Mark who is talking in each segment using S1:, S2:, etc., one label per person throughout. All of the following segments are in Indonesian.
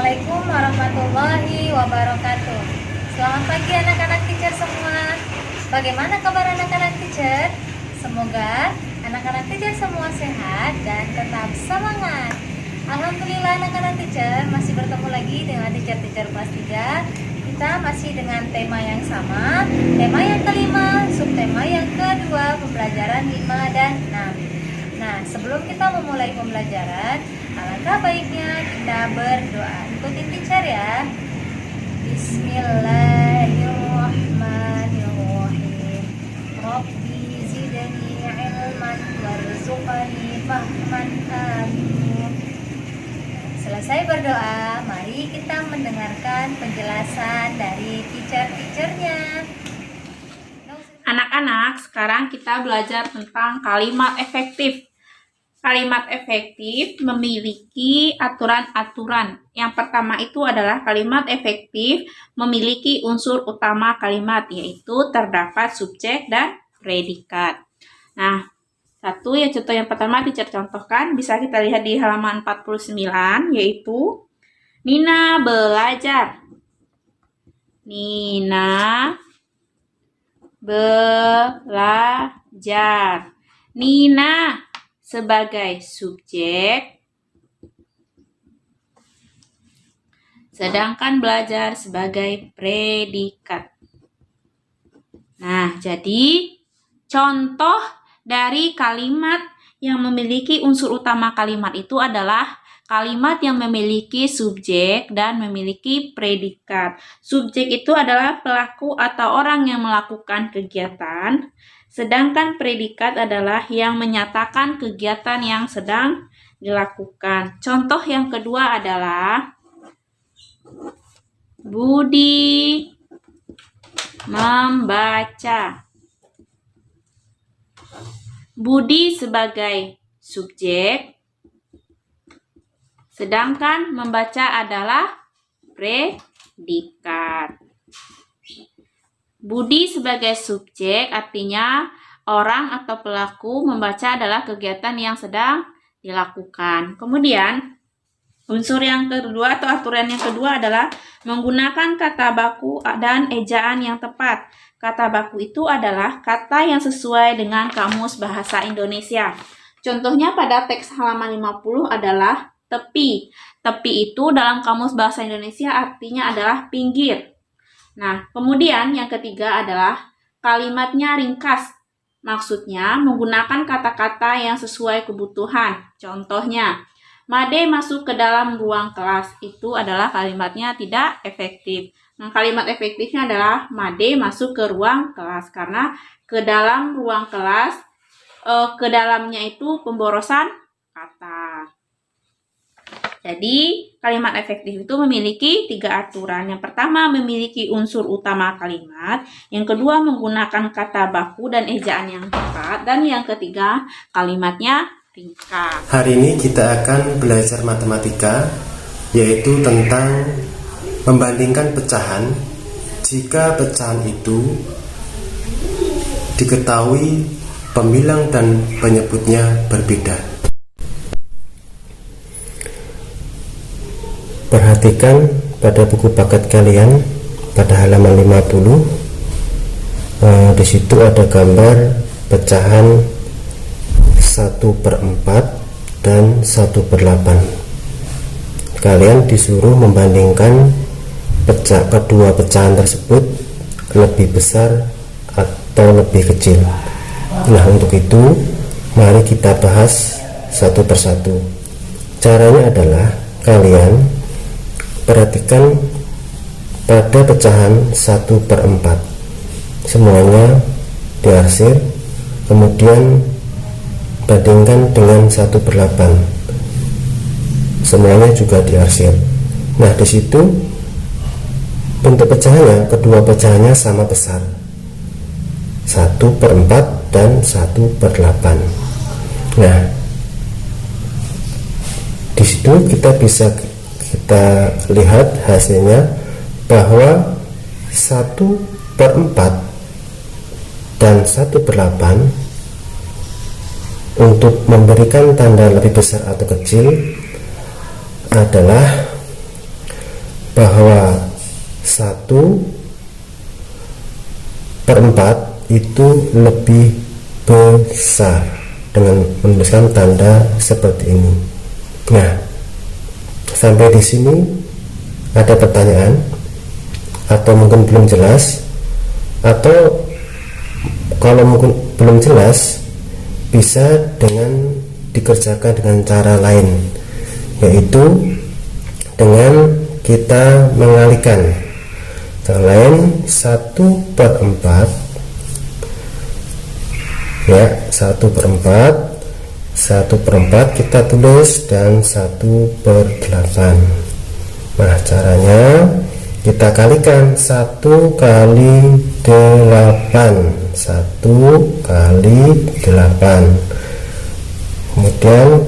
S1: Assalamualaikum warahmatullahi wabarakatuh. Selamat pagi anak-anak teacher semua. Bagaimana kabar anak-anak teacher? Semoga anak-anak teacher semua sehat dan tetap semangat. Alhamdulillah anak-anak teacher masih bertemu lagi dengan teacher-teacher kelas 3. Kita masih dengan tema yang sama, tema yang kelima, subtema yang kedua, pembelajaran 5 dan 6. Nah, sebelum kita memulai pembelajaran, alangkah baiknya kita berdoa. Ikutin teacher ya. Bismillahirrahmanirrahim. Rabbi zidni ilman warzuqni fahman. Amin. Selesai berdoa, mari kita mendengarkan penjelasan dari teacher-teachernya.
S2: Anak-anak, sekarang kita belajar tentang kalimat efektif. Kalimat efektif memiliki aturan-aturan. Yang pertama itu adalah kalimat efektif memiliki unsur utama kalimat, yaitu terdapat subjek dan predikat. Nah, contoh yang pertama teacher contohkan, bisa kita lihat di halaman 49, yaitu Nina belajar. Nina belajar. Nina sebagai subjek, sedangkan belajar sebagai predikat. Nah, jadi contoh dari kalimat yang memiliki unsur utama kalimat itu adalah kalimat yang memiliki subjek dan memiliki predikat. Subjek itu adalah pelaku atau orang yang melakukan kegiatan, sedangkan predikat adalah yang menyatakan kegiatan yang sedang dilakukan. Contoh yang kedua adalah Budi membaca. Budi sebagai subjek, sedangkan membaca adalah predikat. Budi sebagai subjek artinya orang atau pelaku, membaca adalah kegiatan yang sedang dilakukan. Kemudian unsur yang kedua atau aturan yang kedua adalah menggunakan kata baku dan ejaan yang tepat. Kata baku itu adalah kata yang sesuai dengan Kamus Bahasa Indonesia. Contohnya pada teks halaman 50 adalah tepi. Tepi itu dalam Kamus Bahasa Indonesia artinya adalah pinggir. Nah, kemudian yang ketiga adalah kalimatnya ringkas. Maksudnya menggunakan kata-kata yang sesuai kebutuhan. Contohnya, Made masuk ke dalam ruang kelas. Itu adalah kalimatnya tidak efektif. Nah, kalimat efektifnya adalah Made masuk ke ruang kelas. Karena ke dalam ruang kelas, ke dalamnya itu pemborosan kata. Jadi, kalimat efektif itu memiliki 3 aturan. Yang pertama, memiliki unsur utama kalimat. Yang kedua, menggunakan kata baku dan ejaan yang tepat. Dan yang ketiga, kalimatnya ringkas.
S3: Hari ini kita akan belajar matematika, yaitu tentang membandingkan pecahan jika pecahan itu diketahui pembilang dan penyebutnya berbeda. Perhatikan pada buku paket kalian pada halaman 50. Di situ ada gambar pecahan 1/4 dan 1/8. Kalian disuruh membandingkan kedua pecahan tersebut lebih besar atau lebih kecil. Nah, untuk itu mari kita bahas satu persatu. Caranya adalah kalian perhatikan pada pecahan 1/4, semuanya diarsir, kemudian bandingkan dengan 1/8, semuanya juga diarsir. Nah, di situ bentuk pecahannya, kedua pecahannya sama besar, 1/4 dan 1/8. Nah, di situ kita lihat hasilnya bahwa 1/4 dan 1/8 untuk memberikan tanda lebih besar atau kecil adalah bahwa 1/4 itu lebih besar dengan menuliskan tanda seperti ini. Nah, sampai di sini ada pertanyaan atau mungkin belum jelas, atau kalau mungkin belum jelas bisa dengan dikerjakan dengan cara lain, yaitu dengan kita mengalihkan. Cara lain 1/4 ya, 1/4 kita tulis dan 1/8. Nah, caranya kita kalikan 1 kali 8, 1 kali 8, kemudian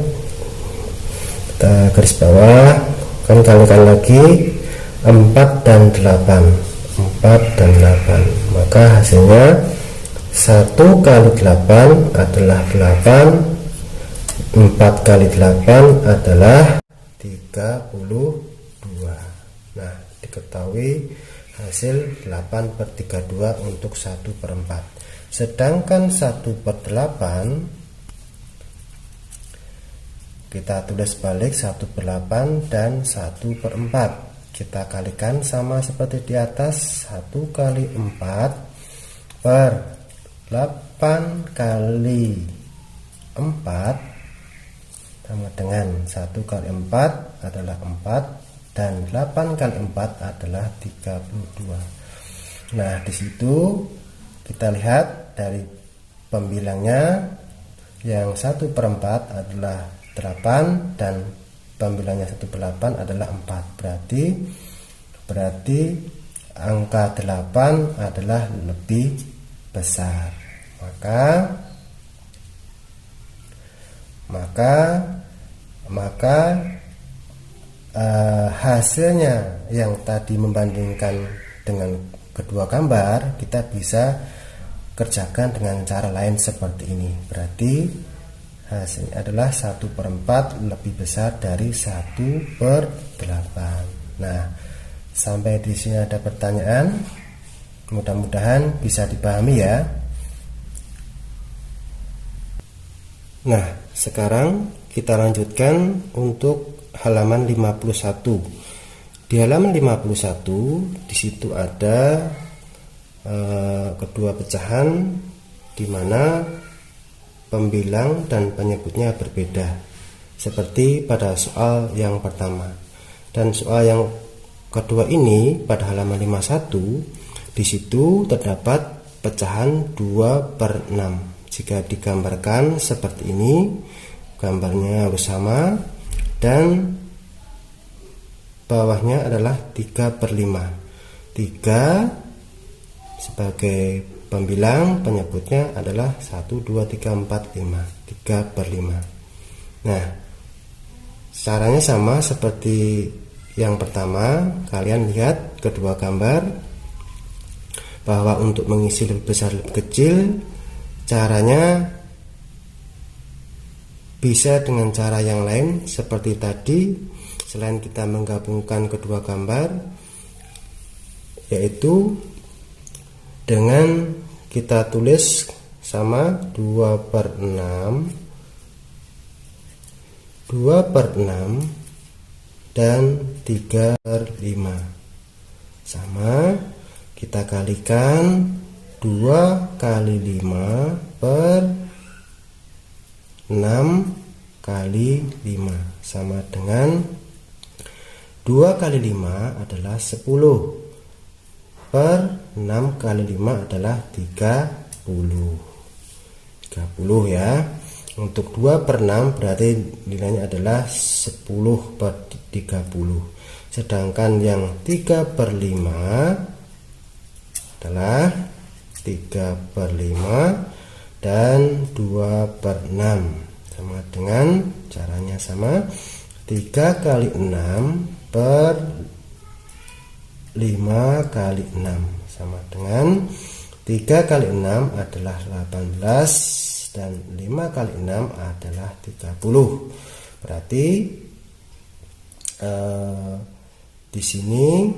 S3: kita garis bawah, kan kalikan lagi 4 dan 8, 4 dan 8, maka hasilnya 1 kali 8 adalah 8, 4 kali 8 adalah 32. Nah, diketahui hasil 8/32 untuk 1/4. Sedangkan 1/8 kita tulis balik 1/8 dan 1/4. Kita kalikan sama seperti di atas, 1 kali 4 per 8 kali 4 sama dengan 1 kali 4 adalah 4 dan 8 kali 4 adalah 32. Nah, di situ kita lihat dari pembilangnya, yang 1/4 adalah 8 dan pembilangnya 1/8 adalah 4. Berarti angka 8 adalah lebih besar. Maka hasilnya yang tadi membandingkan dengan kedua gambar, kita bisa kerjakan dengan cara lain seperti ini. Berarti hasilnya adalah 1/4 lebih besar dari 1/8. Nah, sampai di sini ada pertanyaan, mudah-mudahan bisa dipahami ya. Nah, sekarang kita lanjutkan untuk halaman 51. Di halaman 51 di situ ada kedua pecahan di mana pembilang dan penyebutnya berbeda, seperti pada soal yang pertama. Dan soal yang kedua ini pada halaman 51 di situ terdapat pecahan 2/6. Jika digambarkan seperti ini, gambarnya harus sama dan bawahnya adalah 3/5. 3 sebagai pembilang, penyebutnya adalah 1, 2, 3, 4, 5. 3/5. Nah, caranya sama seperti yang pertama. Kalian lihat kedua gambar bahwa untuk mengisi lebih besar lebih kecil, caranya bisa dengan cara yang lain seperti tadi. Selain kita menggabungkan kedua gambar, yaitu dengan kita tulis sama 2/6 dan 3/5 sama, kita kalikan 2 kali 5 per 6 kali 5 sama dengan 2 kali 5 adalah 10 per 6 kali 5 adalah 30 ya. Untuk 2/6 berarti nilainya adalah 10/30. Sedangkan yang 3/5 adalah 3/5 dan 2/6 sama dengan, caranya sama, 3 kali 6 per 5 kali 6 sama dengan 3 kali 6 adalah 18 dan 5 kali 6 adalah 30. Berarti Di sini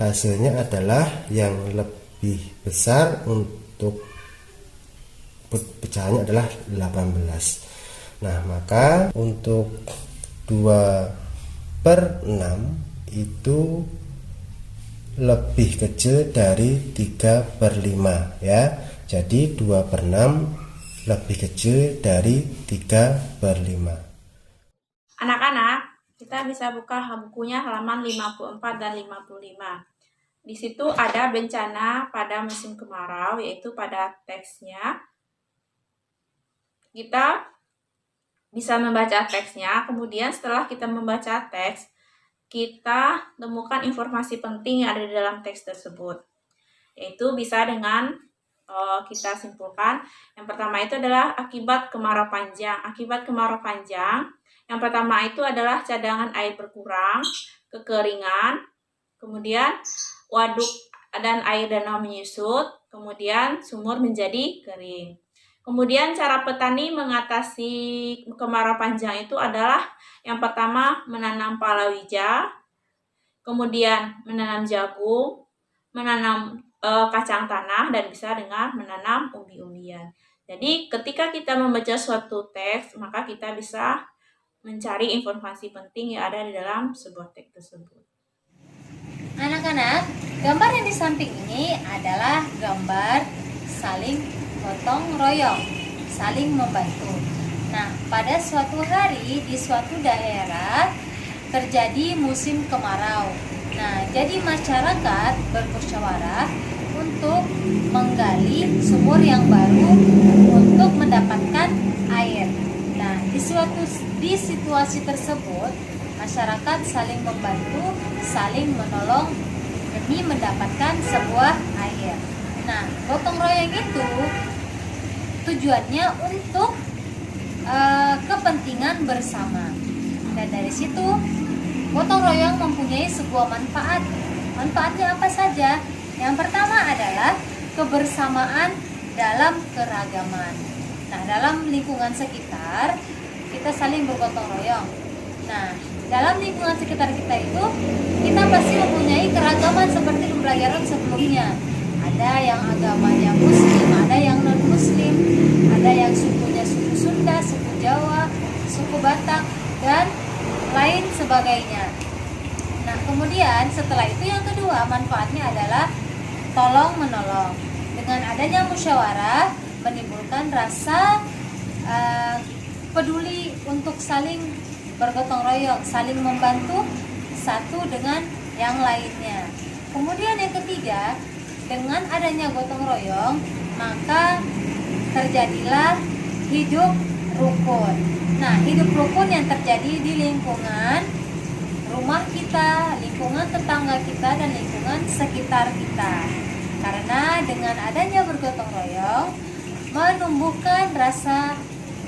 S3: hasilnya adalah yang lebih besar untuk pecahannya adalah 18. Nah, maka untuk 2/6 itu lebih kecil dari 3/5 ya. Jadi 2/6 lebih kecil dari 3/5.
S2: Anak-anak, kita bisa buka bukunya halaman 54 dan 55. Di situ ada bencana pada musim kemarau, yaitu pada teksnya. Kita bisa membaca teksnya, kemudian setelah kita membaca teks, kita temukan informasi penting yang ada di dalam teks tersebut. Yaitu bisa dengan kita simpulkan. Yang pertama itu adalah akibat kemarau panjang. Akibat kemarau panjang, yang pertama itu adalah cadangan air berkurang, kekeringan, kemudian waduk dan air danau menyusut, kemudian sumur menjadi kering. Kemudian cara petani mengatasi kemarau panjang itu adalah yang pertama menanam palawija, kemudian menanam jagung, menanam kacang tanah, dan bisa dengan menanam umbi-umbian. Jadi ketika kita membaca suatu teks, maka kita bisa mencari informasi penting yang ada di dalam sebuah teks tersebut.
S1: Anak-anak, gambar yang di samping ini adalah gambar saling gotong royong, saling membantu. Nah, pada suatu hari di suatu daerah terjadi musim kemarau. Nah, jadi masyarakat bermusyawarah untuk menggali sumur yang baru untuk mendapatkan air. Nah, di situasi tersebut, masyarakat saling membantu, saling menolong demi mendapatkan sebuah air. Nah, gotong royong itu tujuannya untuk kepentingan bersama. Dan dari situ, gotong royong mempunyai sebuah manfaat. Manfaatnya apa saja? Yang pertama adalah kebersamaan dalam keragaman. Nah, dalam lingkungan sekitar kita saling bergotong royong. Nah, dalam lingkungan sekitar kita itu kita pasti mempunyai keragaman seperti pembelajaran sebelumnya. Ada yang agamanya Muslim, ada yang non Muslim, ada yang sukunya suku Sunda, suku Jawa, suku Batak, dan lain sebagainya. Nah, kemudian setelah itu yang kedua, manfaatnya adalah tolong menolong. Dengan adanya musyawarah menimbulkan rasa peduli untuk saling bergotong royong, saling membantu satu dengan yang lainnya. Kemudian yang ketiga, dengan adanya gotong royong, maka terjadilah hidup rukun. Nah, hidup rukun yang terjadi di lingkungan rumah kita, lingkungan tetangga kita, dan lingkungan sekitar kita. Karena dengan adanya bergotong royong menumbuhkan rasa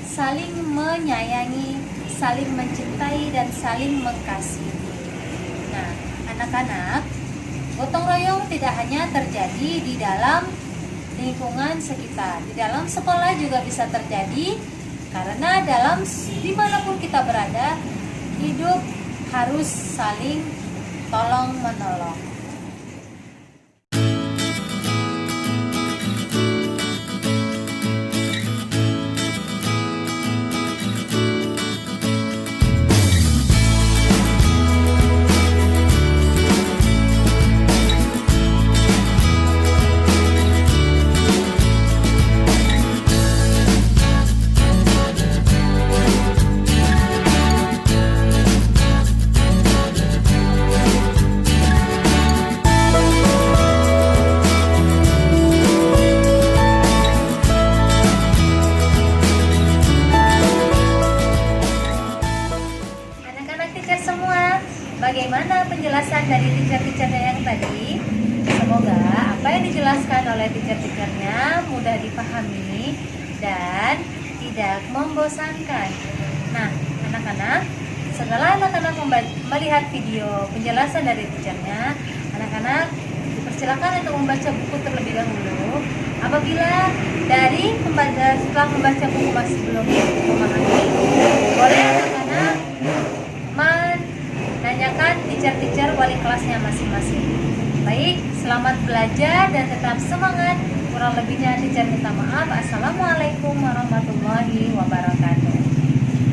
S1: saling menyayangi, saling mencintai, dan saling mengasihi. Nah, anak-anak, gotong royong tidak hanya terjadi di dalam lingkungan sekitar, di dalam sekolah juga bisa terjadi. Karena dimanapun kita berada, hidup harus saling tolong menolong. Bagaimana penjelasan dari teacher-teachernya yang tadi? Semoga apa yang dijelaskan oleh teacher-teachernya mudah dipahami dan tidak membosankan. Nah, anak-anak, setelah anak-anak melihat video penjelasan dari teachernya, anak-anak dipersilakan untuk membaca buku terlebih dahulu. Apabila setelah membaca buku masih belum memahami, boleh anak-anak menanyakan teacher-teacher wali kelasnya masing-masing. Baik, selamat belajar dan tetap semangat. Kurang lebihnya teacher minta maaf. Assalamualaikum warahmatullahi wabarakatuh.